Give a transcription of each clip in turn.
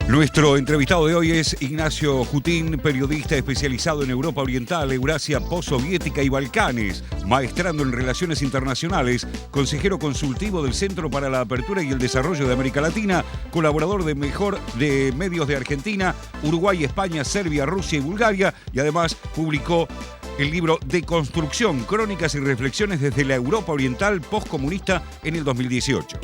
Nuestro entrevistado de hoy es Ignacio Jutín, periodista especializado en Europa Oriental, Eurasia postsoviética y Balcanes, maestrando en Relaciones Internacionales, consejero consultivo del Centro para la Apertura y el Desarrollo de América Latina, colaborador de medios de Argentina, Uruguay, España, Serbia, Rusia y Bulgaria, y además publicó el libro Deconstrucción, Crónicas y Reflexiones desde la Europa Oriental postcomunista en el 2018.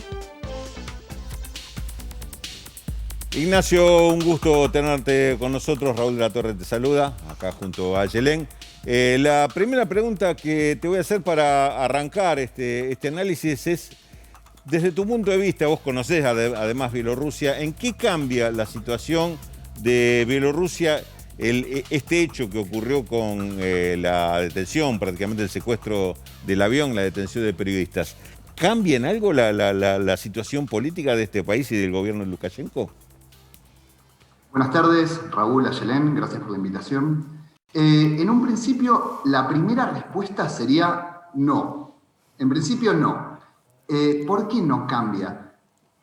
Ignacio, un gusto tenerte con nosotros. Raúl de la Torre te saluda, acá junto a Yelén. La primera pregunta que te voy a hacer para arrancar este análisis es, desde tu punto de vista, vos conocés además Bielorrusia, ¿en qué cambia la situación de Bielorrusia este hecho que ocurrió con la detención, prácticamente el secuestro del avión, la detención de periodistas? ¿Cambia en algo la situación política de este país y del gobierno de Lukashenko? Buenas tardes, Raúl, Ayelén, gracias por la invitación. En un principio, la primera respuesta sería no. En principio, no. ¿Por qué no cambia?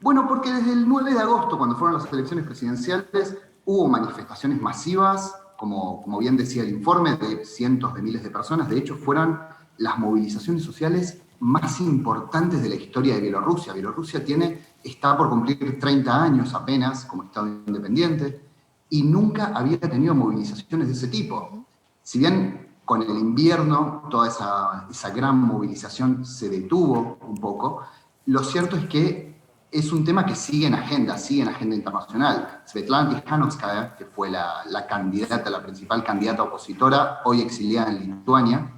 Bueno, porque desde el 9 de agosto, cuando fueron las elecciones presidenciales, hubo manifestaciones masivas, como bien decía el informe, de cientos de miles de personas. De hecho, fueron las movilizaciones sociales más importantes de la historia de Bielorrusia. Bielorrusia está por cumplir 30 años apenas como Estado independiente y nunca había tenido movilizaciones de ese tipo. Si bien con el invierno toda esa gran movilización se detuvo un poco, lo cierto es que es un tema que sigue en agenda internacional. Svetlana Tikhanovskaya, que fue la principal candidata opositora, hoy exiliada en Lituania,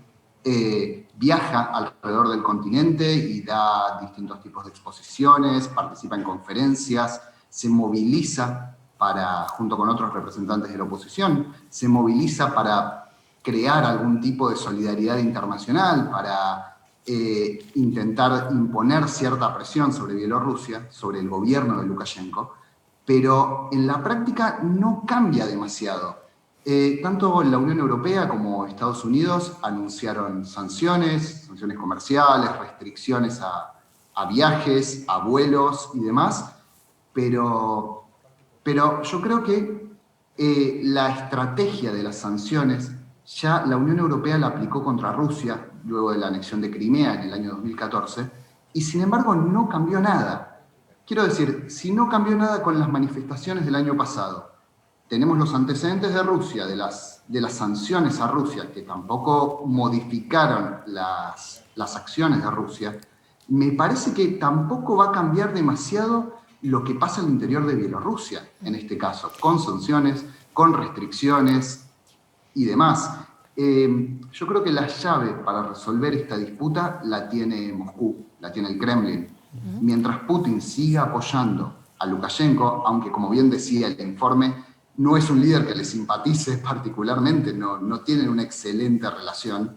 viaja alrededor del continente y da distintos tipos de exposiciones, participa en conferencias, se moviliza junto con otros representantes de la oposición, se moviliza para crear algún tipo de solidaridad internacional, para intentar imponer cierta presión sobre Bielorrusia, sobre el gobierno de Lukashenko, pero en la práctica no cambia demasiado. Tanto la Unión Europea como Estados Unidos anunciaron sanciones comerciales, restricciones a viajes, a vuelos y demás, pero yo creo que la estrategia de las sanciones ya la Unión Europea la aplicó contra Rusia luego de la anexión de Crimea en el año 2014 y sin embargo no cambió nada. Quiero decir, si no cambió nada con las manifestaciones del año pasado, tenemos los antecedentes de Rusia, de las sanciones a Rusia, que tampoco modificaron las acciones de Rusia, me parece que tampoco va a cambiar demasiado lo que pasa al interior de Bielorrusia, en este caso, con sanciones, con restricciones y demás. Yo creo que la llave para resolver esta disputa la tiene Moscú, la tiene el Kremlin. Mientras Putin siga apoyando a Lukashenko, aunque como bien decía el informe, no es un líder que le simpatice particularmente, no tienen una excelente relación,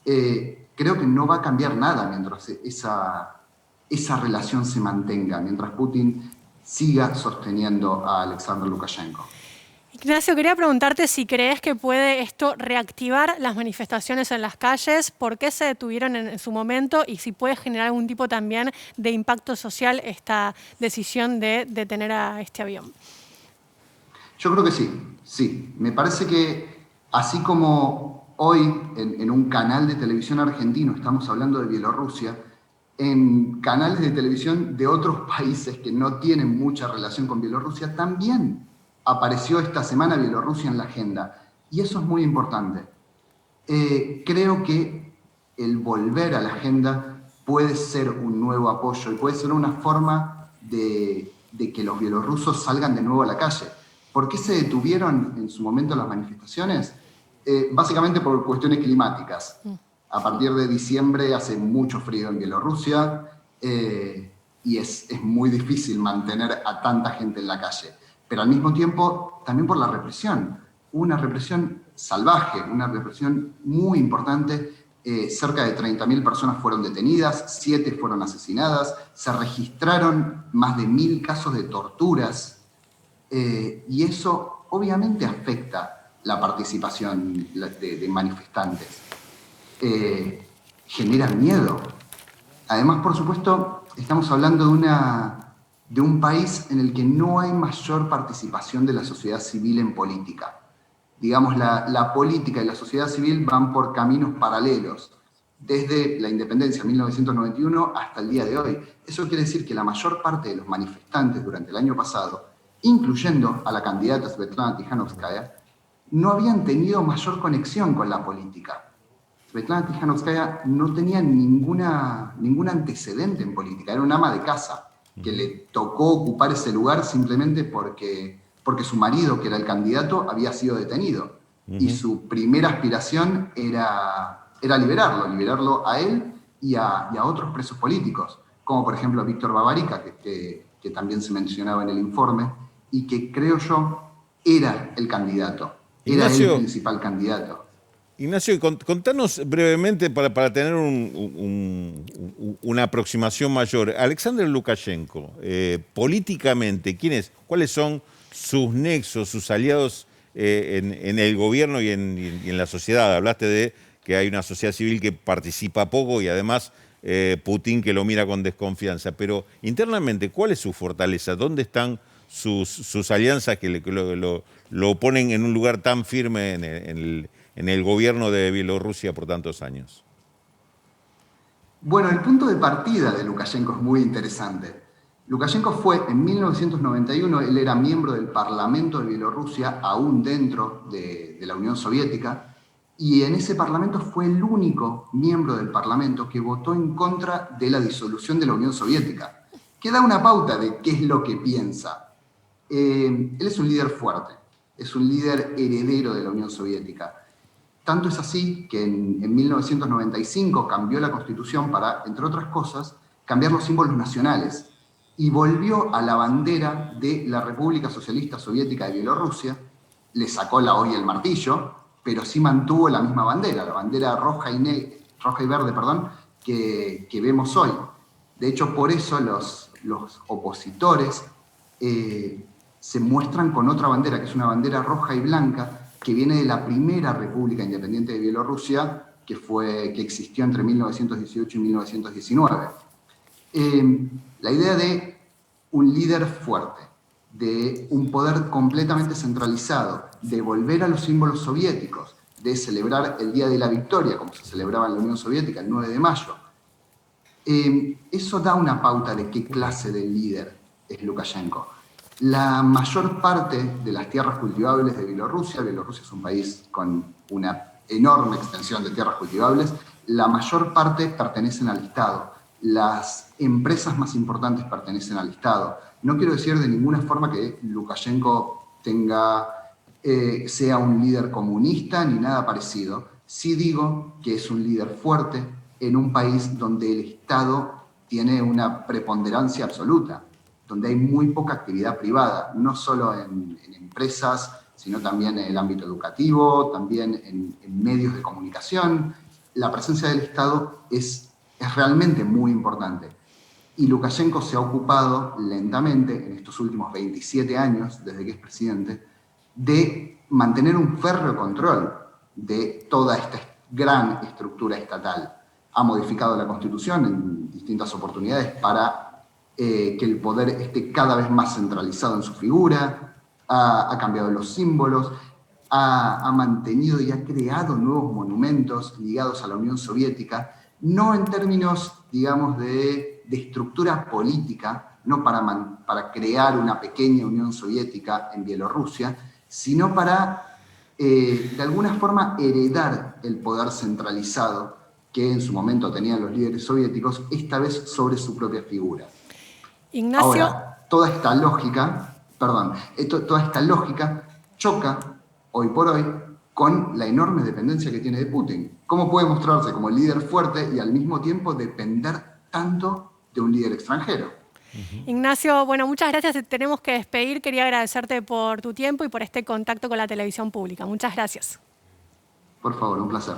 creo que no va a cambiar nada mientras esa relación se mantenga, mientras Putin siga sosteniendo a Alexander Lukashenko. Ignacio, quería preguntarte si crees que puede esto reactivar las manifestaciones en las calles, por qué se detuvieron en su momento y si puede generar algún tipo también de impacto social esta decisión de detener a este avión. Yo creo que sí. Me parece que así como hoy en un canal de televisión argentino estamos hablando de Bielorrusia, en canales de televisión de otros países que no tienen mucha relación con Bielorrusia, también apareció esta semana Bielorrusia en la agenda. Y eso es muy importante. Creo que el volver a la agenda puede ser un nuevo apoyo y puede ser una forma de que los bielorrusos salgan de nuevo a la calle. ¿Por qué se detuvieron en su momento las manifestaciones? Básicamente por cuestiones climáticas. A partir de diciembre hace mucho frío en Bielorrusia y es muy difícil mantener a tanta gente en la calle. Pero al mismo tiempo también por la represión. Una represión salvaje, una represión muy importante. Cerca de 30.000 personas fueron detenidas, 7 fueron asesinadas, se registraron más de 1.000 casos de torturas. Y eso obviamente afecta la participación de manifestantes. Genera miedo. Además, por supuesto, estamos hablando de un país en el que no hay mayor participación de la sociedad civil en política. Digamos, la política y la sociedad civil van por caminos paralelos, desde la independencia en 1991 hasta el día de hoy. Eso quiere decir que la mayor parte de los manifestantes durante el año pasado, incluyendo a la candidata Svetlana Tikhanovskaya, no habían tenido mayor conexión con la política. Svetlana Tikhanovskaya no tenía ningún antecedente en política, era una ama de casa que le tocó ocupar ese lugar simplemente porque su marido, que era el candidato, había sido detenido. Y su primera aspiración era liberarlo a él y a otros presos políticos, como por ejemplo Víctor Babarika, que también se mencionaba en el informe, y que creo yo era el candidato, era el principal candidato. Ignacio, contanos brevemente para tener una aproximación mayor. Alexander Lukashenko, políticamente, ¿cuáles son sus nexos, sus aliados en el gobierno y en la sociedad? Hablaste de que hay una sociedad civil que participa poco y además Putin que lo mira con desconfianza. Pero internamente, ¿cuál es su fortaleza? ¿Dónde están sus alianzas que lo ponen en un lugar tan firme en el gobierno de Bielorrusia por tantos años? Bueno, el punto de partida de Lukashenko es muy interesante. Lukashenko fue en 1991, él era miembro del Parlamento de Bielorrusia, aún dentro de la Unión Soviética, y en ese Parlamento fue el único miembro del Parlamento que votó en contra de la disolución de la Unión Soviética, que da una pauta de qué es lo que piensa. Él es un líder fuerte, es un líder heredero de la Unión Soviética. Tanto es así que en 1995 cambió la Constitución para, entre otras cosas, cambiar los símbolos nacionales y volvió a la bandera de la República Socialista Soviética de Bielorrusia, le sacó la hoz y el martillo, pero sí mantuvo la misma bandera, la bandera roja y verde, que vemos hoy. De hecho, por eso los opositores se muestran con otra bandera, que es una bandera roja y blanca, que viene de la primera República Independiente de Bielorrusia, que existió entre 1918 y 1919. La idea de un líder fuerte, de un poder completamente centralizado, de volver a los símbolos soviéticos, de celebrar el Día de la Victoria, como se celebraba en la Unión Soviética el 9 de mayo, eso da una pauta de qué clase de líder es Lukashenko. La mayor parte de las tierras cultivables de Bielorrusia es un país con una enorme extensión de tierras cultivables, la mayor parte pertenecen al Estado. Las empresas más importantes pertenecen al Estado. No quiero decir de ninguna forma que Lukashenko sea un líder comunista ni nada parecido. Sí digo que es un líder fuerte en un país donde el Estado tiene una preponderancia absoluta, donde hay muy poca actividad privada, no solo en empresas, sino también en el ámbito educativo, también en medios de comunicación. La presencia del Estado es realmente muy importante. Y Lukashenko se ha ocupado lentamente, en estos últimos 27 años, desde que es presidente, de mantener un férreo control de toda esta gran estructura estatal. Ha modificado la Constitución en distintas oportunidades para que el poder esté cada vez más centralizado en su figura, ha cambiado los símbolos, ha mantenido y ha creado nuevos monumentos ligados a la Unión Soviética, no en términos, digamos, de estructura política, no para crear una pequeña Unión Soviética en Bielorrusia, sino para, de alguna forma, heredar el poder centralizado que en su momento tenían los líderes soviéticos, esta vez sobre su propia figura. Ignacio. Ahora, toda esta lógica choca, hoy por hoy, con la enorme dependencia que tiene de Putin. ¿Cómo puede mostrarse como líder fuerte y al mismo tiempo depender tanto de un líder extranjero? Ignacio, bueno, muchas gracias. Te tenemos que despedir. Quería agradecerte por tu tiempo y por este contacto con la televisión pública. Muchas gracias. Por favor, un placer.